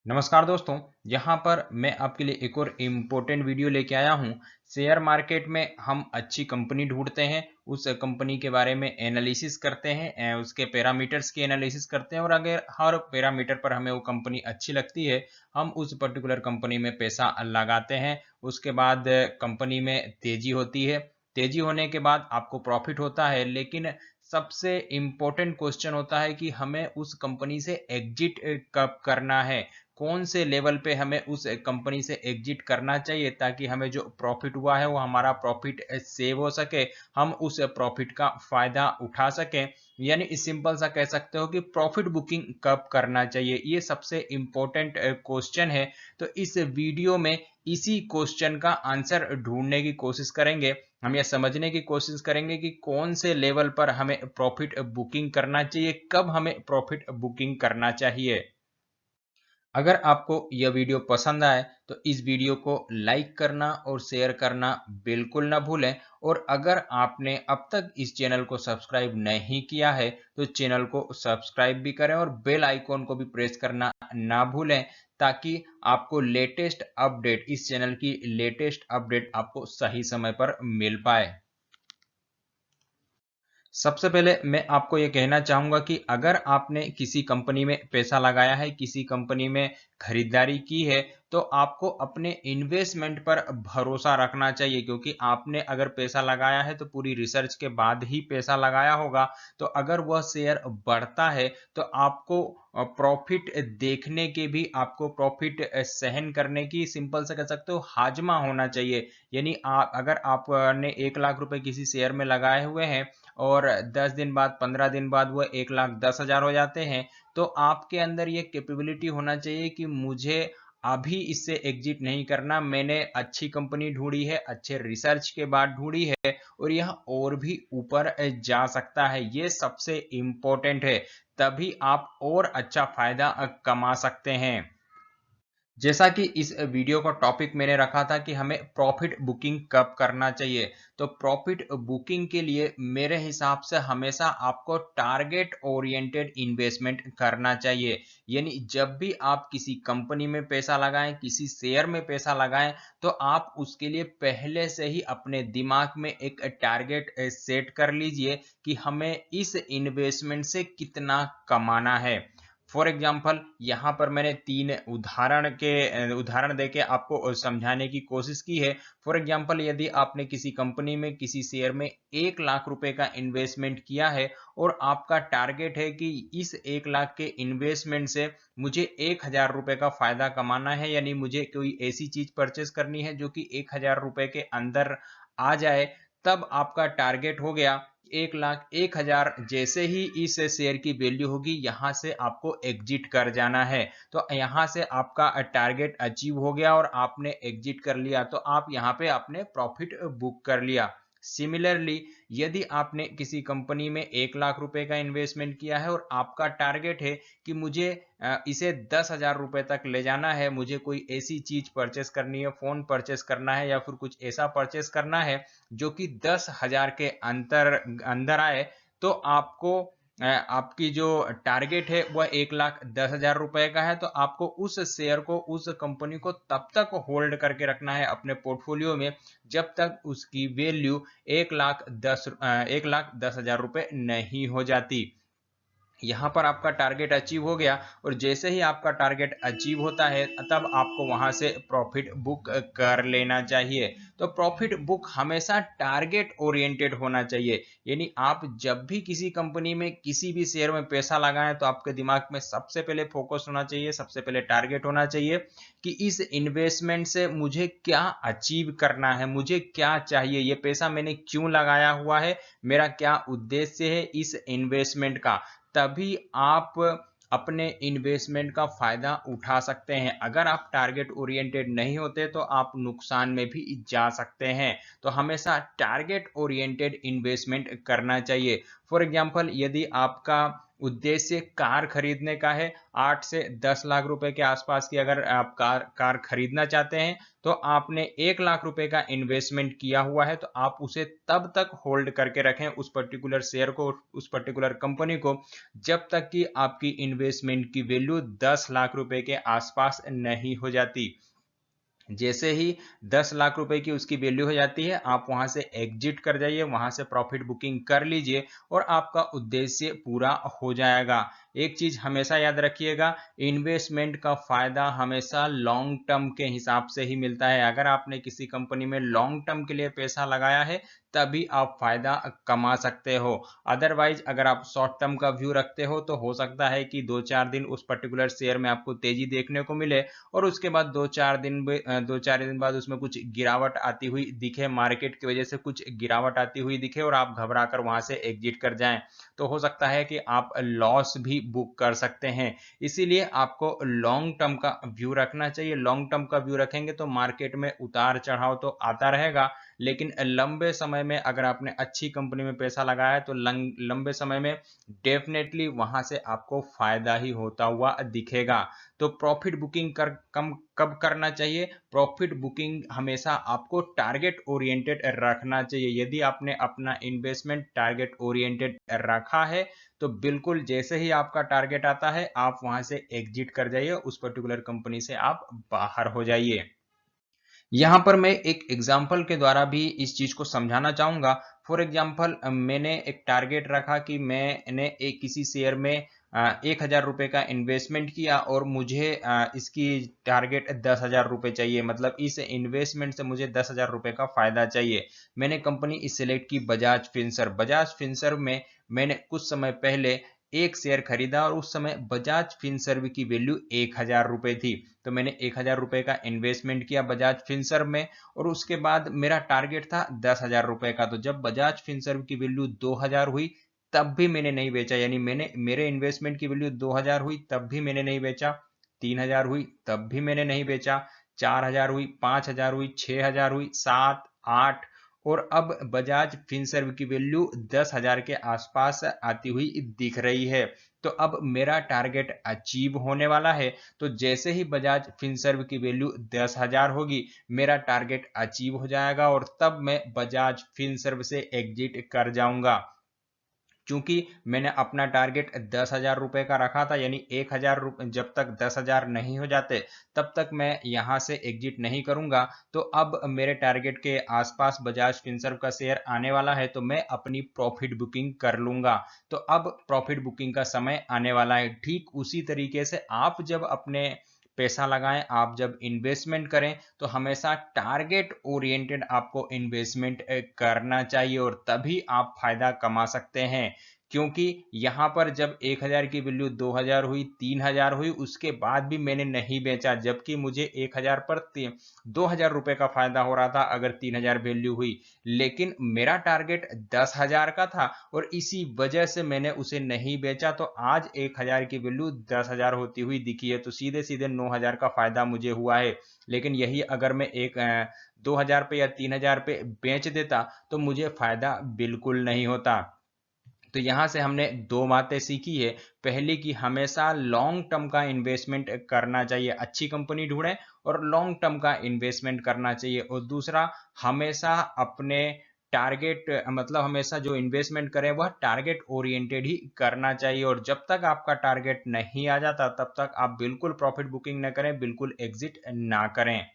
नमस्कार दोस्तों। यहाँ पर मैं आपके लिए एक और इम्पोर्टेंट वीडियो लेके आया हूँ। शेयर मार्केट में हम अच्छी कंपनी ढूंढते हैं, उस कंपनी के बारे में एनालिसिस करते हैं, उसके पैरामीटर्स की एनालिसिस करते हैं और अगर हर पैरामीटर पर हमें वो कंपनी अच्छी लगती है, हम उस पर्टिकुलर कंपनी में पैसा लगाते हैं। उसके बाद कंपनी में तेजी होती है, तेजी होने के बाद आपको प्रॉफिट होता है, लेकिन सबसे इम्पोर्टेंट क्वेश्चन होता है कि हमें उस कंपनी से एग्जिट कब करना है, कौन से लेवल पे हमें उस कंपनी से एग्जिट करना चाहिए ताकि हमें जो प्रॉफिट हुआ है वो हमारा प्रॉफिट सेव हो सके, हम उस प्रॉफिट का फायदा उठा सकें। यानी सिंपल सा कह सकते हो कि प्रॉफिट बुकिंग कब करना चाहिए, ये सबसे इम्पोर्टेंट क्वेश्चन है। तो इस वीडियो में इसी क्वेश्चन का आंसर ढूंढने की कोशिश करेंगे। हम यह समझने की कोशिश करेंगे कि कौन से लेवल पर हमें प्रॉफिट बुकिंग करना चाहिए, कब हमें प्रॉफिट बुकिंग करना चाहिए। अगर आपको यह वीडियो पसंद आए तो इस वीडियो को लाइक करना और शेयर करना बिल्कुल ना भूलें। और अगर आपने अब तक इस चैनल को सब्सक्राइब नहीं किया है तो चैनल को सब्सक्राइब भी करें और बेल आइकॉन को भी प्रेस करना ना भूलें, ताकि आपको लेटेस्ट अपडेट, इस चैनल की लेटेस्ट अपडेट आपको सही समय पर मिल पाए। सबसे पहले मैं आपको ये कहना चाहूँगा कि अगर आपने किसी कंपनी में पैसा लगाया है, किसी कंपनी में खरीदारी की है, तो आपको अपने इन्वेस्टमेंट पर भरोसा रखना चाहिए, क्योंकि आपने अगर पैसा लगाया है तो पूरी रिसर्च के बाद ही पैसा लगाया होगा। तो अगर वह शेयर बढ़ता है तो आपको प्रॉफिट देखने के भी, आपको प्रॉफिट सहन करने की, सिंपल से कह सकते हो, हाजमा होना चाहिए। यानी अगर आपने 1 लाख रुपए किसी शेयर में लगाए हुए हैं और 10 दिन बाद, 15 दिन बाद वो 1,10,000 हो जाते हैं, तो आपके अंदर ये कैपेबिलिटी होना चाहिए कि मुझे अभी इससे एग्जिट नहीं करना, मैंने अच्छी कंपनी ढूंढी है, अच्छे रिसर्च के बाद ढूंढी है और यह और भी ऊपर जा सकता है। ये सबसे इंपॉर्टेंट है, तभी आप और अच्छा फायदा कमा सकते हैं। जैसा कि इस वीडियो का टॉपिक मैंने रखा था कि हमें प्रॉफिट बुकिंग कब करना चाहिए, तो प्रॉफिट बुकिंग के लिए मेरे हिसाब से हमेशा आपको टारगेट ओरिएंटेड इन्वेस्टमेंट करना चाहिए। यानी जब भी आप किसी कंपनी में पैसा लगाएं, किसी शेयर में पैसा लगाएं, तो आप उसके लिए पहले से ही अपने दिमाग में एक टारगेट सेट कर लीजिए कि हमें इस इन्वेस्टमेंट से कितना कमाना है। फॉर एग्जाम्पल, यहाँ पर मैंने 3 उदाहरण देके आपको समझाने की कोशिश की है। फॉर एग्जाम्पल, यदि आपने किसी कंपनी में, किसी शेयर में 1 लाख रुपए का इन्वेस्टमेंट किया है और आपका टारगेट है कि इस 1 लाख के इन्वेस्टमेंट से मुझे 1,000 रुपए का फायदा कमाना है, यानी मुझे कोई ऐसी चीज परचेस करनी है जो कि 1,000 रुपए के अंदर आ जाए, तब आपका टारगेट हो गया 1,00,000। 1,000 जैसे ही इस शेयर की वैल्यू होगी, यहां से आपको एग्जिट कर जाना है। तो यहां से आपका टारगेट अचीव हो गया और आपने एग्जिट कर लिया, तो आप यहां पे आपने प्रॉफिट बुक कर लिया। सिमिलरली, यदि आपने किसी कंपनी में 1,00,000 रुपए का इन्वेस्टमेंट किया है और आपका टारगेट है कि मुझे इसे 10,000 रुपए तक ले जाना है, मुझे कोई ऐसी चीज परचेस करनी है, फोन परचेस करना है या फिर कुछ ऐसा परचेस करना है जो कि 10,000 के अंतर अंदर आए, तो आपको आपकी जो टारगेट है वह 1,10,000 रुपए का है, तो आपको उस शेयर को, उस कंपनी को तब तक होल्ड करके रखना है अपने पोर्टफोलियो में जब तक उसकी वैल्यू 1,10,000 रुपए नहीं हो जाती। यहाँ पर आपका टारगेट अचीव हो गया और जैसे ही आपका टारगेट अचीव होता है तब आपको वहां से प्रॉफिट बुक कर लेना चाहिए। तो प्रॉफिट बुक हमेशा टारगेट ओरिएंटेड होना चाहिए। यानी आप जब भी किसी कंपनी में, किसी भी शेयर में पैसा लगाएं, तो आपके दिमाग में सबसे पहले फोकस होना चाहिए, सबसे पहले टारगेट होना चाहिए कि इस इन्वेस्टमेंट से मुझे क्या अचीव करना है, मुझे क्या चाहिए, ये पैसा मैंने क्यों लगाया हुआ है, मेरा क्या उद्देश्य है इस इन्वेस्टमेंट का। तभी आप अपने इन्वेस्टमेंट का फायदा उठा सकते हैं। अगर आप टारगेट ओरिएंटेड नहीं होते तो आप नुकसान में भी जा सकते हैं। तो हमेशा टारगेट ओरिएंटेड इन्वेस्टमेंट करना चाहिए। फॉर एग्जांपल, यदि आपका उद्देश्य कार खरीदने का है, 8 से 10 लाख रुपए के आसपास की अगर आप कार खरीदना चाहते हैं, तो आपने 1 लाख रुपए का इन्वेस्टमेंट किया हुआ है, तो आप उसे तब तक होल्ड करके रखें उस पर्टिकुलर शेयर को, उस पर्टिकुलर कंपनी को, जब तक कि आपकी इन्वेस्टमेंट की वैल्यू 10 लाख रुपए के आसपास नहीं हो जाती। जैसे ही 10 लाख रुपए की उसकी वैल्यू हो जाती है, आप वहां से एग्जिट कर जाइए, वहां से प्रॉफिट बुकिंग कर लीजिए और आपका उद्देश्य पूरा हो जाएगा। एक चीज हमेशा याद रखिएगा, इन्वेस्टमेंट का फायदा हमेशा लॉन्ग टर्म के हिसाब से ही मिलता है। अगर आपने किसी कंपनी में लॉन्ग टर्म के लिए पैसा लगाया है, तभी आप फायदा कमा सकते हो। अदरवाइज अगर आप शॉर्ट टर्म का व्यू रखते हो, तो हो सकता है कि 2-4 दिन उस पर्टिकुलर शेयर में आपको तेजी देखने को मिले और उसके बाद 2-4 दिन बाद उसमें कुछ गिरावट आती हुई दिखे, मार्केट की वजह से कुछ गिरावट आती हुई दिखे और आप घबरा कर वहां से एग्जिट कर जाएं, तो हो सकता है कि आप लॉस भी बुक कर सकते हैं। इसीलिए आपको लॉन्ग टर्म का व्यू रखना चाहिए। लॉन्ग टर्म का व्यू रखेंगे तो मार्केट में उतार चढ़ाव तो आता रहेगा, लेकिन लंबे समय में अगर आपने अच्छी कंपनी में पैसा लगाया है, तो लंबे समय में डेफिनेटली वहां से आपको फायदा ही होता हुआ दिखेगा। तो प्रॉफिट बुकिंग कब करना चाहिए? प्रॉफिट बुकिंग हमेशा आपको टारगेट ओरिएंटेड रखना चाहिए। यदि आपने अपना इन्वेस्टमेंट टारगेट ओरिएंटेड रखा है, तो बिल्कुल जैसे ही आपका टारगेट आता है, आप वहां से एग्जिट कर जाइए, उस पर्टिकुलर कंपनी से आप बाहर हो जाइए। यहाँ पर मैं एक एग्जाम्पल के द्वारा भी इस चीज को समझाना चाहूंगा। फॉर एग्जाम्पल, मैंने एक टारगेट रखा कि मैंने एक किसी शेयर में 1,000 रुपए का इन्वेस्टमेंट किया और मुझे इसकी टारगेट 10,000 रुपए चाहिए, मतलब इस इन्वेस्टमेंट से मुझे 10,000 रुपए का फायदा चाहिए। मैंने कंपनी सिलेक्ट की बजाज फिनसर्व। बजाज फिनसर्व में मैंने कुछ समय पहले एक शेयर खरीदा और उस समय बजाज फिनसर्व की वैल्यू 1,000 रुपए थी। तो मैंने 1,000 रुपए का इन्वेस्टमेंट किया बजाज फिनसर्व में और उसके बाद मेरा टारगेट था 10,000 रुपए का। तो जब बजाज फिनसर्व की वैल्यू 2,000 हुई, तब भी मैंने नहीं बेचा, यानी मैंने मेरे इन्वेस्टमेंट की वैल्यू 2,000 हुई तब भी मैंने नहीं बेचा, 3,000 हुई तब भी मैंने नहीं बेचा, 4,000 हुई, 5,000 हुई, 6,000 हुई, 7, 8 और अब बजाज फिनसर्व की वैल्यू 10,000 के आसपास आती हुई दिख रही है। तो अब मेरा टारगेट अचीव होने वाला है। तो जैसे ही बजाज फिनसर्व की वैल्यू 10,000 होगी, मेरा टारगेट अचीव हो जाएगा और तब मैं बजाज फिनसर्व से एग्जिट कर जाऊंगा। क्योंकि मैंने अपना टारगेट 10,000 रुपए का रखा था, यानी 1,000 रुपए जब तक 10,000 नहीं हो जाते, तब तक मैं यहां से एग्जिट नहीं करूंगा। तो अब मेरे टारगेट के आसपास बजाज फिनसर्व का शेयर आने वाला है, तो मैं अपनी प्रॉफिट बुकिंग कर लूंगा। तो अब प्रॉफिट बुकिंग का समय आने वाला है। ठीक उसी तरीके से आप जब अपने पैसा लगाएं, आप जब इन्वेस्टमेंट करें, तो हमेशा टारगेट ओरिएंटेड आपको इन्वेस्टमेंट करना चाहिए और तभी आप फायदा कमा सकते हैं। क्योंकि यहां पर जब 1,000 की वैल्यू 2,000 हुई, 3,000 हुई, उसके बाद भी मैंने नहीं बेचा, जबकि मुझे 1,000 पर 2,000 रुपए का फायदा हो रहा था अगर 3,000 वैल्यू हुई। लेकिन मेरा टारगेट 10,000 का था और इसी वजह से मैंने उसे नहीं बेचा, तो आज 1,000 की वैल्यू 10,000 होती हुई दिखी है। तो सीधे सीधे 9,000 का फायदा मुझे हुआ है। लेकिन यही अगर मैं 2,000 पे या 3,000 पे बेच देता, तो मुझे फायदा बिल्कुल नहीं होता। तो यहां से हमने दो बातें सीखी है। पहली कि हमेशा लॉन्ग टर्म का इन्वेस्टमेंट करना चाहिए, अच्छी कंपनी ढूंढें और लॉन्ग टर्म का इन्वेस्टमेंट करना चाहिए। और दूसरा, हमेशा अपने टारगेट, मतलब हमेशा जो इन्वेस्टमेंट करें वह टारगेट ओरिएंटेड ही करना चाहिए। और जब तक आपका टारगेट नहीं आ जाता, तब तक आप बिल्कुल प्रॉफिट बुकिंग न करें, बिल्कुल एग्जिट ना करें।